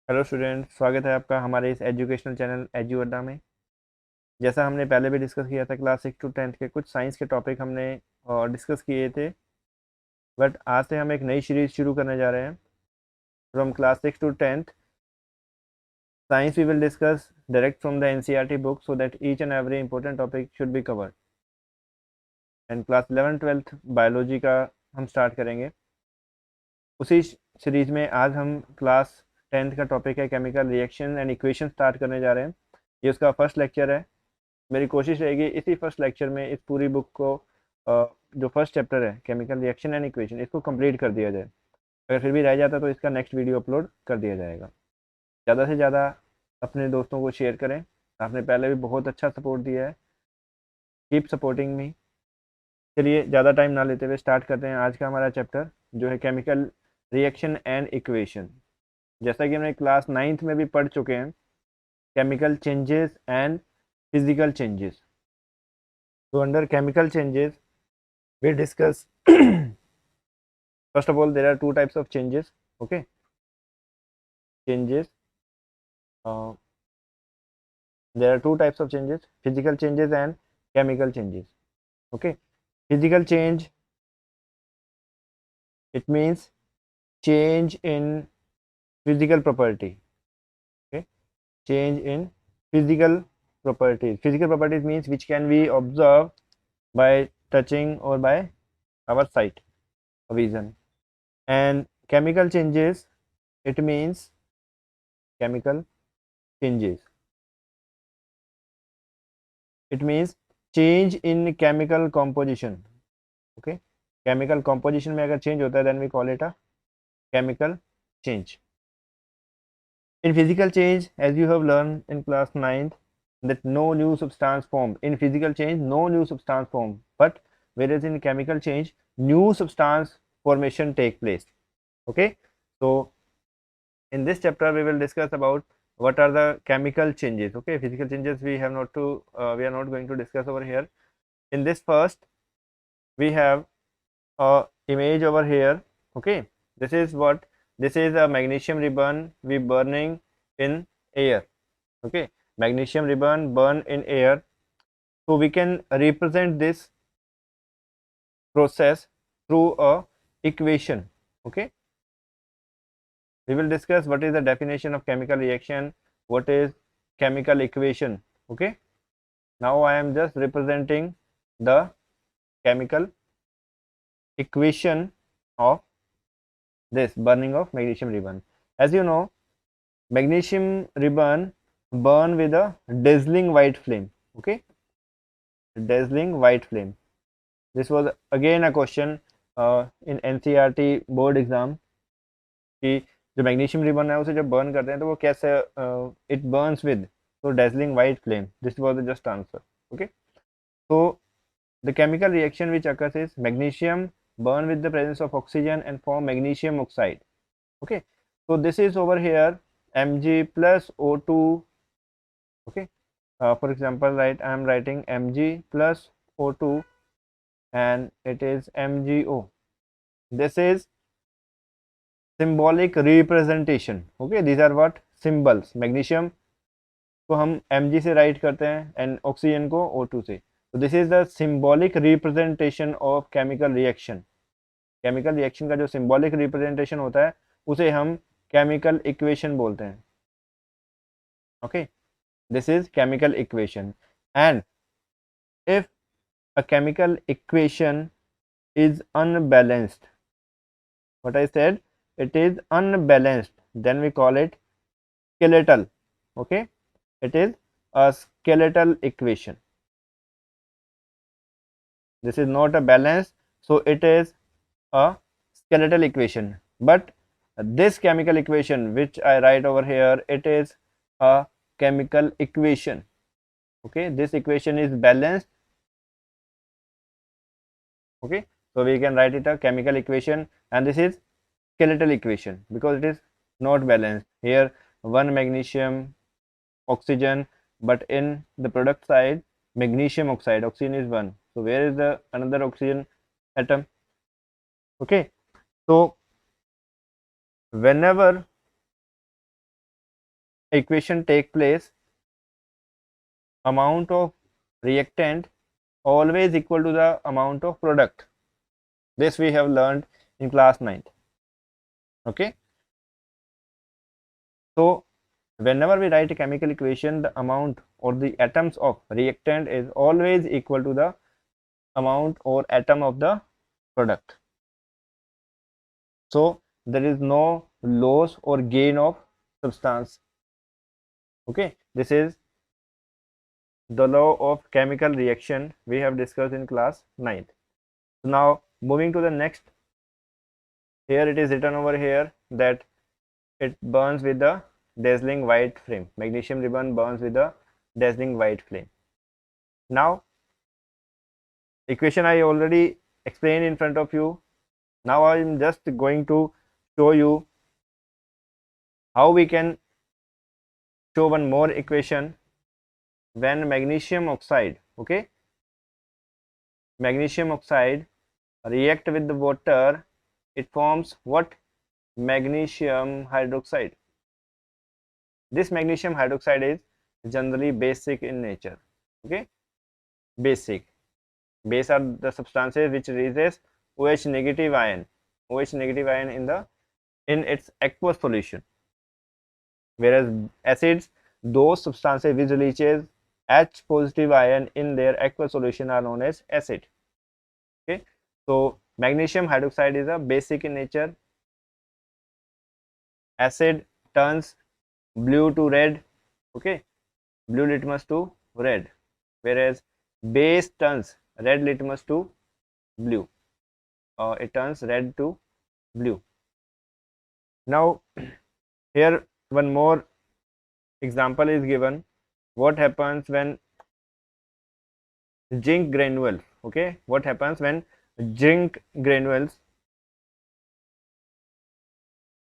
Hello student, स्वागत है आपका हमारे इस एजुकेशनल चैनल एजुअड्डा में। जैसा हमने पहले भी डिस्कस किया था, क्लास 6 to 10 के कुछ साइंस के टॉपिक हमने डिस्कस किए थे। बट आज से हम एक नई सीरीज शुरू करने जा रहे हैं। From class 6 to 10 science we will discuss direct from the NCERT book so that each and every important topic should be covered. And class 11 12 biology का हम स्टार्ट करेंगे। उसी सीरीज में आज हम क्लास 10th का टॉपिक है chemical reaction and equation start करने जा रहे हैं। ये उसका फर्स्ट लेक्चर है। मेरी कोशिश रहेगी इसी फर्स्ट लेक्चर में इस पूरी बुक को जो फर्स्ट चैप्टर है केमिकल रिएक्शन एंड इक्वेशन, इसको कंप्लीट कर दिया जाए। अगर फिर भी रह जाता तो इसका नेक्स्ट वीडियो अपलोड कर दिया जाएगा। ज़्यादा से ज़्यादा अपने दोस्तों को शेयर करें। आपने पहले भी बहुत अच्छा सपोर्ट दिया है, कीप सपोर्टिंग मी। चलिए ज़्यादा टाइम ना लेते हुए स्टार्ट करते हैं आज का हमारा चैप्टर, जो है केमिकल रिएक्शन एंड इक्वेशन। जैसा कि हमने क्लास 9th में भी पढ़ चुके हैं, chemical changes and physical changes. So under chemical changes, we discuss first of all there are two types of changes. Okay, changes. Uh, there are two types of changes: physical changes and chemical changes. Okay, physical change, it means change in physical property. Okay, change in physical properties. Physical properties means which can be observed by touching or by our sight or vision. And chemical changes, it means chemical changes, it means change in chemical composition. Okay, chemical composition में अगर change होता है then we call it a chemical change. In physical change, as you have learned in class 9th, that no new substance formed. In physical change, no new substance formed, but whereas in chemical change, new substance formation take place. Okay, so in this chapter we will discuss about what are the chemical changes. Okay, physical changes we have not to we are not going to discuss over here. In this first, we have a image over here. Okay, this is what, this is a magnesium ribbon we burning in air. Okay, magnesium ribbon burn in air. So we can represent this process through a equation. Okay, we will discuss what is the definition of chemical reaction, what is chemical equation. Okay, now I am just representing the chemical equation of this burning of magnesium ribbon. As you know, magnesium ribbon burn with a dazzling white flame. Okay, dazzling white flame. This was again a question in NCERT board exam कि जो magnesium ribbon है उसे जब burn करते हैं तो वो कैसे इट बर्न्स विद तो dazzling white flame. This was the just answer. Okay, so the chemical reaction which occurs is magnesium burn with the presence of oxygen and form magnesium oxide. Okay, so this is over here Mg plus O2. Okay, for example, right, I am writing Mg plus O2 and it is MgO. This is symbolic representation. Okay, these are what symbols. Magnesium को हम Mg से right करते हैं and oxygen को O2 से. तो this is the symbolic representation of chemical reaction. Chemical reaction का जो सिंबॉलिक रिप्रेजेंटेशन होता है उसे हम केमिकल इक्वेशन बोलते हैं. Okay, this is chemical equation. And if a chemical equation is unbalanced, what I said, it is unbalanced, then we call it skeletal. Okay, it is a skeletal equation. This is not a balance, so it is a skeletal equation. But this chemical equation which I write over here, it is a chemical equation. Okay, this equation is balanced. Okay, so we can write it a chemical equation, and this is skeletal equation because it is not balanced. Here one magnesium oxygen, but in the product side magnesium oxide, oxygen is one, so where is the another oxygen atom? Okay, so whenever equation take place, amount of reactant always equal to the amount of product. This we have learned in class 9th. Okay, so whenever we write a chemical equation, the amount or the atoms of reactant is always equal to the amount or atom of the product. So there is no loss or gain of substance. Okay, this is the law of chemical reaction we have discussed in class 9th. So now moving to the next, here it is written over here that it burns with the dazzling white flame. Magnesium ribbon burns with the dazzling white flame. Now equation I already explained in front of you. Now I am just going to show you how we can show one more equation when magnesium oxide, okay, magnesium oxide react with the water, it forms what? Magnesium hydroxide. This magnesium hydroxide is generally basic in nature. Okay, basic. Base are the substances which releases OH negative ion in its aqueous solution, whereas acids, those substances which releases H positive ion in their aqueous solution are known as acid. Okay, so magnesium hydroxide is a basic in nature. Acid turns blue to red, okay, blue litmus to red, whereas base turns red litmus to blue, it turns red to blue. Now here one more example is given. What happens when zinc granules, okay, what happens when zinc granules,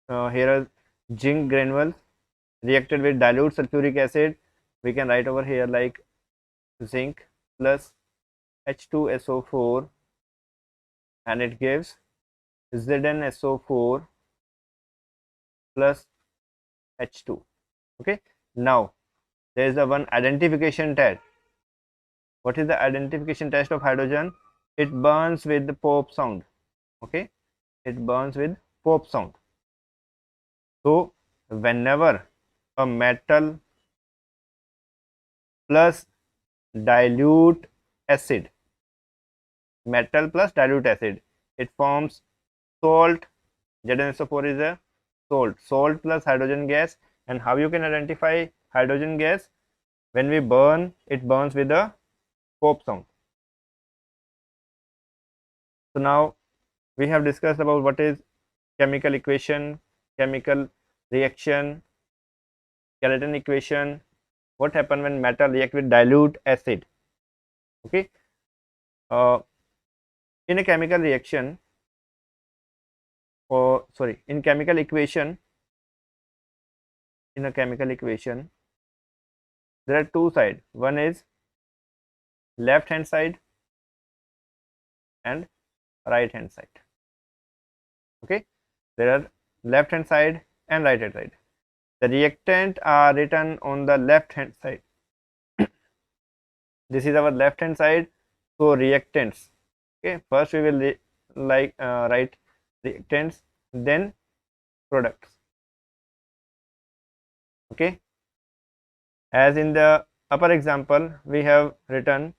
here are zinc granules reacted with dilute sulfuric acid, we can write over here like zinc plus H2SO4 and it gives ZnSO4 plus H2. Okay, now there is a one identification test. What is the identification test of hydrogen? It burns with the pop sound. Okay, it burns with pop sound. So whenever a metal plus dilute acid, metal plus dilute acid, it forms salt. ZnSO4 is a salt plus hydrogen gas. And how you can identify hydrogen gas? When we burn, it burns with a pop sound. So now we have discussed about what is chemical equation, chemical reaction, skeleton equation, what happens when metal react with dilute acid. Okay, in a chemical reaction, or sorry, in chemical equation, there are two sides. One is left hand side and right hand side. Okay, there are left hand side and right hand side. The reactant are written on the left hand side. This is our left hand side, so reactants. Okay, first we will write reactants, then products. Okay, as in the upper example we have written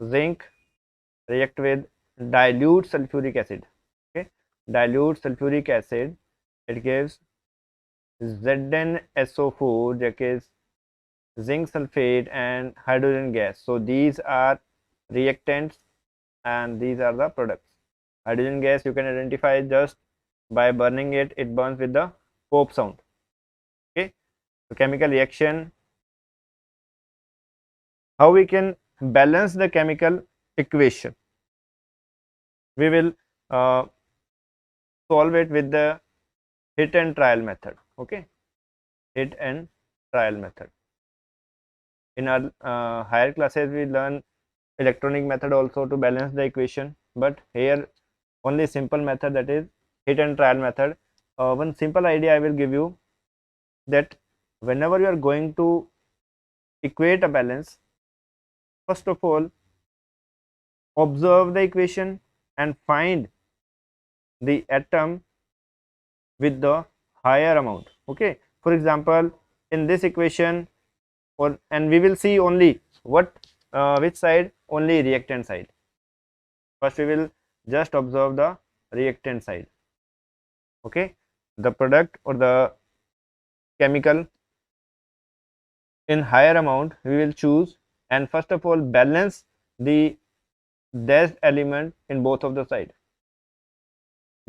zinc react with dilute sulfuric acid. Okay, dilute sulfuric acid, it gives ZnSO4, that is zinc sulfate and hydrogen gas. So these are reactants and these are the products. Hydrogen gas you can identify just by burning it, it burns with the pop sound. Okay, so chemical reaction, how we can balance the chemical equation? We will solve it with the hit and trial method. Okay, hit and trial method. In our higher classes we learn electronic method also to balance the equation, but here only simple method, that is hit and trial method. One simple idea I will give you, that whenever you are going to equate a balance, first of all observe the equation and find the atom with the higher amount. Okay, for example, in this equation, or and we will see only what which side, only reactant side. First we will just observe the reactant side. Okay, the product or the chemical in higher amount we will choose, and first of all balance the dashed element in both of the side.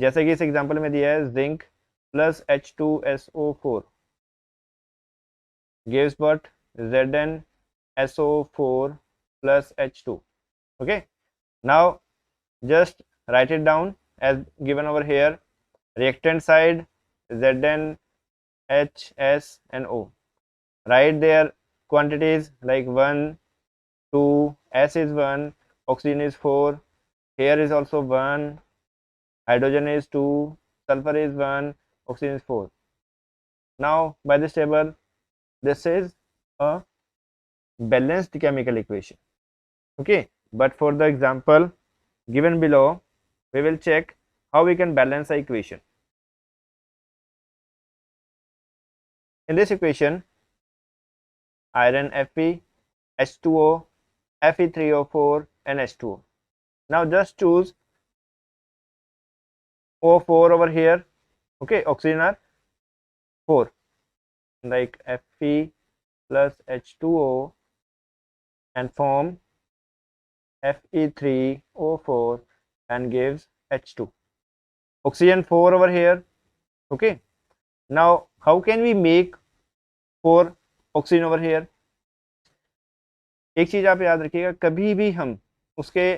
जैसे कि इस example में दिया है zinc plus H2SO4 gives what ZnSO4 plus H2. Okay, now just write it down as given over here. Reactant side ZnHS and O. Write their quantities like 1, 2, S is 1, oxygen is 4, here is also 1, hydrogen is 2, sulfur is 1, oxygen is 4. Now by this table, this is a balanced chemical equation. Okay, but for the example given below, we will check how we can balance the equation. In this equation, iron Fe, H2O, Fe3O4 and H2O. Now just choose O4 over here. Okay, oxygen are 4, like Fe plus H2O and form Fe3O4 and gives H2. Oxygen 4 over here. Okay, now how can we make 4 oxygen over here? एक चीज आप याद रखिएगा, कभी भी हम उसके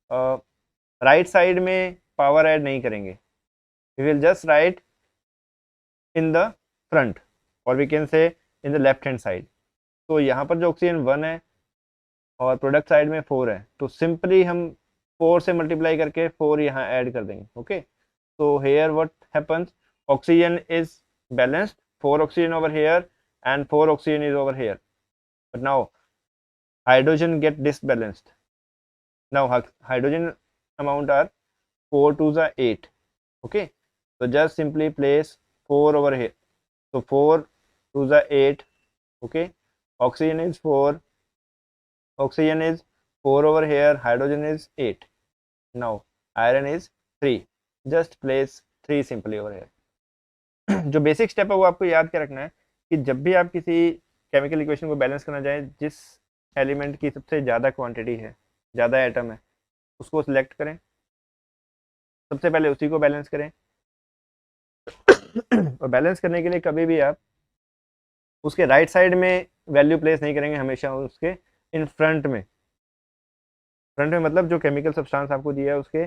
right side में पावर ऐड नहीं करेंगे. We will just write in the front or we can say in the left hand side. तो यहाँ पर जो ऑक्सीजन 1 है और प्रोडक्ट साइड में 4 है, तो सिंपली हम 4 से मल्टीप्लाई करके 4 यहाँ ऐड कर देंगे. Okay, so here what happens, oxygen is balanced, 4 oxygen over here and 4 oxygen is over here, but now hydrogen get disbalanced. Now hydrogen amount are 4 to the 8. Okay, so just simply place 4 over here, so 4 to the 8. Okay, oxygen is 4, oxygen is 4 over here, hydrogen is 8. Now iron is 3, just place 3 simply over here. जो basic step है वो आपको याद क्या रखना है कि जब भी आप किसी केमिकल इक्वेशन को बैलेंस करना चाहें, जिस एलिमेंट की सबसे ज़्यादा क्वांटिटी है, ज़्यादा एटम है, उसको सिलेक्ट करें, सबसे पहले उसी को बैलेंस करें. और बैलेंस करने के लिए कभी भी आप उसके राइट साइड में वैल्यू प्लेस नहीं करेंगे, हमेशा उसके इन फ्रंट में मतलब जो केमिकल सब्सटेंस आपको दिया है उसके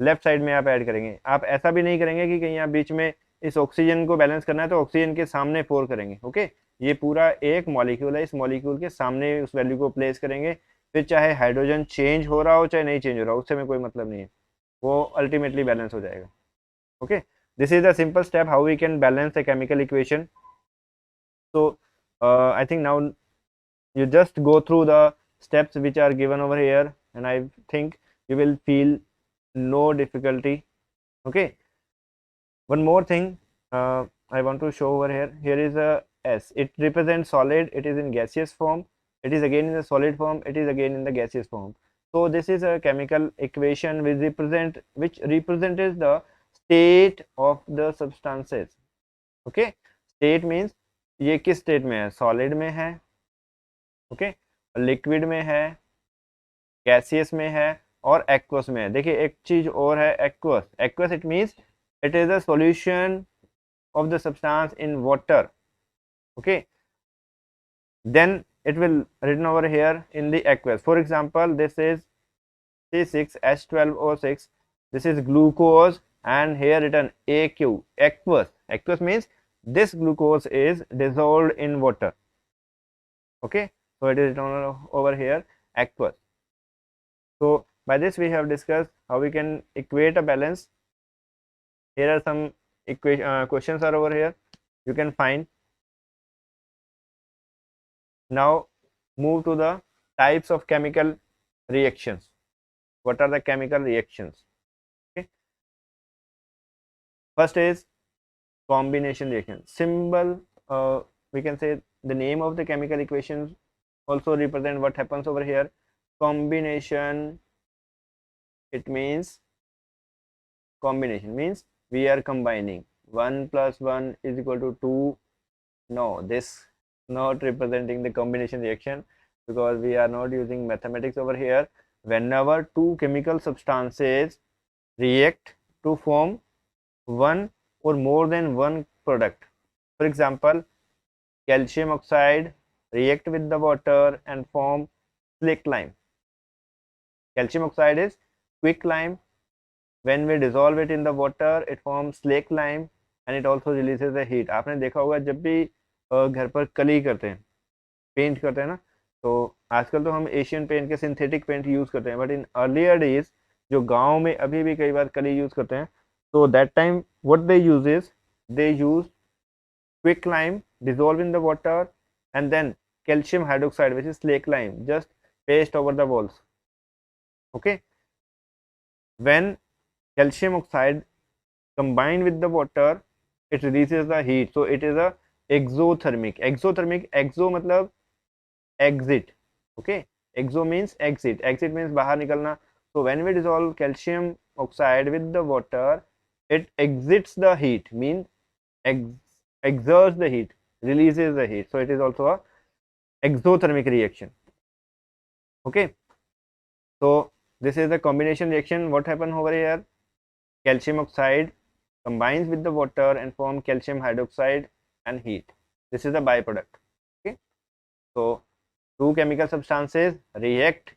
लेफ्ट साइड में आप ऐड करेंगे. आप ऐसा भी नहीं करेंगे कि कहीं आप बीच में इस ऑक्सीजन को बैलेंस करना है तो ऑक्सीजन के सामने 4 करेंगे. ओके, ये पूरा एक मॉलिक्यूल है, इस मॉलिक्यूल के सामने उस वैल्यू को प्लेस करेंगे. फिर चाहे हाइड्रोजन चेंज हो रहा हो चाहे नहीं चेंज हो रहा हो, उससे में कोई मतलब नहीं है, वो अल्टीमेटली बैलेंस हो जाएगा. Okay, this is the simple step how we can balance a chemical equation. So I think now you just go through the steps which are given over here and I think you will feel no difficulty. Okay, one more thing I want to show over here. Here is a S, it represents solid, it is in gaseous form, it is again in the solid form, it is again in the gaseous form. So this is a chemical equation which represents the state of the substances. Okay, state means ये किस state में है, solid में है, okay, liquid में है, gaseous में है और एक्वस में है. देखिए एक चीज और है, aqueous. Aqueous it means it is a solution of the substance in water. Okay, then it will written over here in the aqueous. For example, this is C6H12O6, this is glucose and here written AQ, aqueous. Aqueous means this glucose is dissolved in water. Okay, so it is written over here aqueous. So by this we have discussed how we can equate a balance. Here are some questions are over here, you can find. Now move to the types of chemical reactions. What are the chemical reactions? Okay. First is combination reaction. Symbol, we can say the name of the chemical equations also represent what happens over here. Combination, it means combination means we are combining 1 plus 1 is equal to 2. No, this not representing the combination reaction, because we are not using mathematics over here. Whenever two chemical substances react to form one or more than one product, for example, calcium oxide react with the water and form slaked lime. Calcium oxide is quick lime. When we dissolve it in the water, it forms slaked lime and it also releases the heat. आपने देखा होगा जब भी घर पर कली करते हैं, पेंट करते हैं ना, तो आजकल तो हम एशियन पेंट के सिंथेटिक पेंट यूज करते हैं, बट इन अर्लियर डेज जो गांव में अभी भी कई बार कली यूज करते हैं, तो that time what they use is they use quick lime dissolve in the water and then calcium hydroxide, which is slaked lime, just paste over the walls. Okay, when calcium oxide combined with the water, it releases the heat, so it is a exothermic. Exo मतलब exit. Okay, exo means exit means बाहर निकलना. So when we dissolve calcium oxide with the water, it exits the heat, means exerts the heat, releases the heat, so it is also a exothermic reaction. Okay, so this is the combination reaction. What happened over here? Calcium oxide combines with the water and form calcium hydroxide and heat. This is the byproduct. Okay, so two chemical substances react,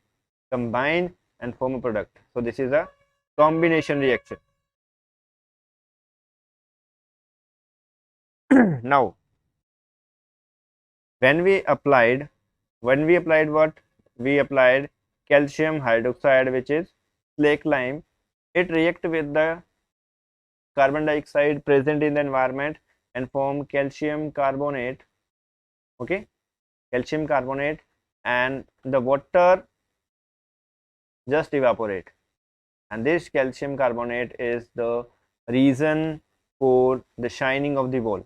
combine and form a product, so this is a combination reaction. Now when we applied what? We applied calcium hydroxide, which is slaked lime. It react with the carbon dioxide present in the environment and form calcium carbonate. Okay, calcium carbonate, and the water just evaporate, and this calcium carbonate is the reason for the shining of the wall.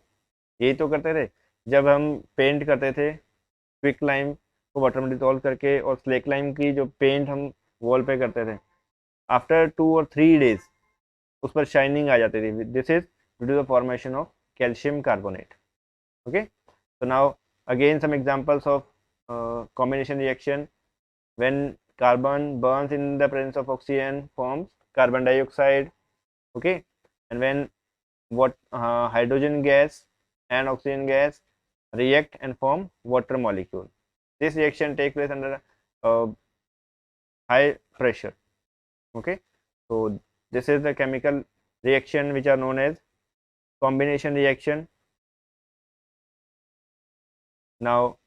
यही तो करते थे जब हम paint करते थे, quick lime को water में डिसॉल्व करके और स्लेक लाइम की जो पेंट हम वॉल पे करते थे, आफ्टर 2 or 3 days उस पर शाइनिंग आ जाती थी. This is due to the formation of calcium carbonate. Okay, so now again some examples of combination reaction. When carbon burns in the presence of oxygen, forms carbon dioxide. Okay, and when hydrogen gas and oxygen gas react and form water molecule, this reaction takes place under high pressure. Okay, so this is the chemical reaction which are known as combination reaction. Now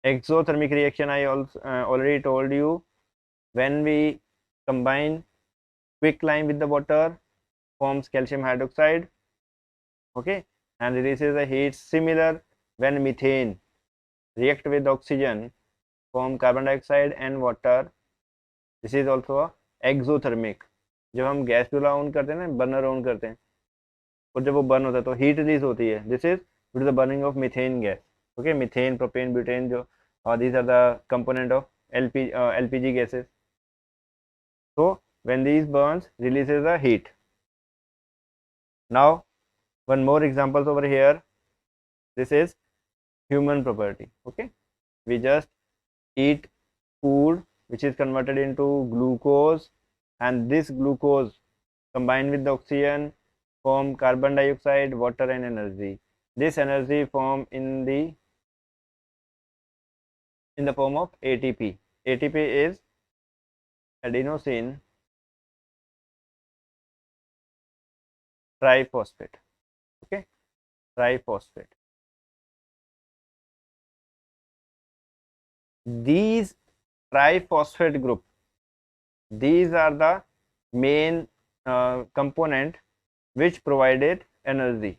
exothermic reaction, I also already told you, when we combine quick lime with the water, forms calcium hydroxide. Okay, and releases the heat. Similar when methane react with oxygen, form carbon dioxide and water. This is also a exothermic. जब हम gas चूल्हा on करते हैं ना, burner on करते हैं, और जब वो बर्न होता है तो हीट रिलीज होती है. This is due to the burning of methane gas. Okay, methane, propane, butane, जो these are the component of LPG gases. So when these burns, releases the heat. Now one more examples over here. This is human property. Okay, we just eat food which is converted into glucose, and this glucose combined with the oxygen form carbon dioxide, water and energy. This energy form in the form of ATP. ATP is adenosine triphosphate. Okay, triphosphate. These triphosphate group, these are the main component which provided energy.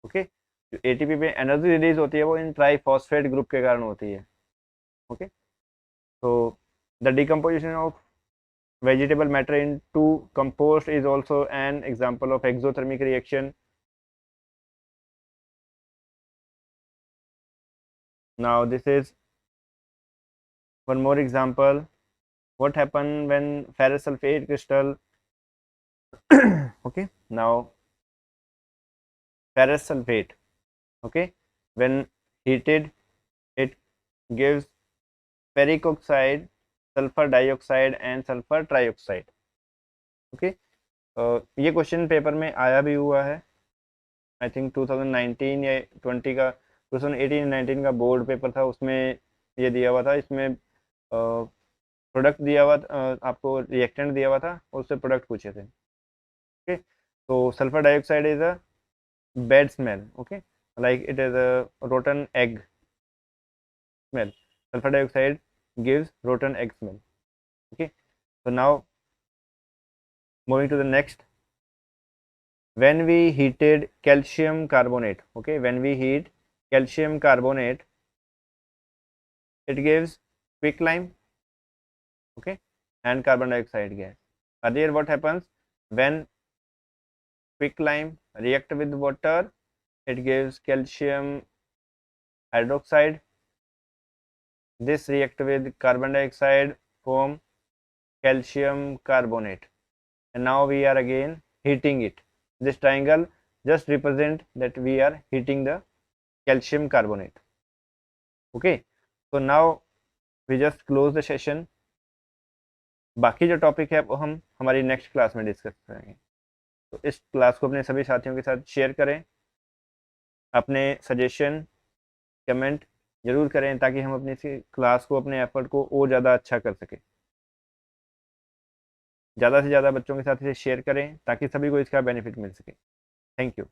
Okay, जो ATP पे energy release होती है वो इन triphosphate group के कारण होती है। Okay, तो the decomposition of vegetable matter into compost is also an example of exothermic reaction. Now this is one more example. What happened when ferrous sulfate crystal okay, now ferrous sulfate, okay, when heated it gives ferric oxide, sulfur dioxide and sulfur trioxide. okay, ये question paper में आया भी हुआ है, I think 2019 या 20 का 2018-19 का board paper था, उसमें ये दिया हुआ था। इसमें प्रोडक्ट दिया हुआ आपको रिएक्टेंट दिया हुआ था और उससे प्रोडक्ट पूछे थे। ओके, तो sulphur dioxide is a bad smell, okay, like it is a rotten egg smell. Sulphur dioxide gives rotten egg smell. Okay, so now moving to the next, when we heated calcium carbonate, okay, when we heat calcium carbonate it gives quicklime, okay, and carbon dioxide gas. Earlier what happens when quicklime react with water, it gives calcium hydroxide, this react with carbon dioxide form calcium carbonate, and now we are again heating it. This triangle just represent that we are heating the calcium carbonate. Okay, so now we just close the session. बाकी जो topic है वो हम हमारी next class में discuss करेंगे। तो इस क्लास को अपने सभी साथियों के साथ शेयर करें, अपने सजेशन कमेंट जरूर करें ताकि हम अपनी क्लास को, अपने एफर्ट को और ज़्यादा अच्छा कर सकें। ज़्यादा से ज़्यादा बच्चों के साथ इसे शेयर करें ताकि सभी को इसका बेनिफिट मिल सके। Thank you.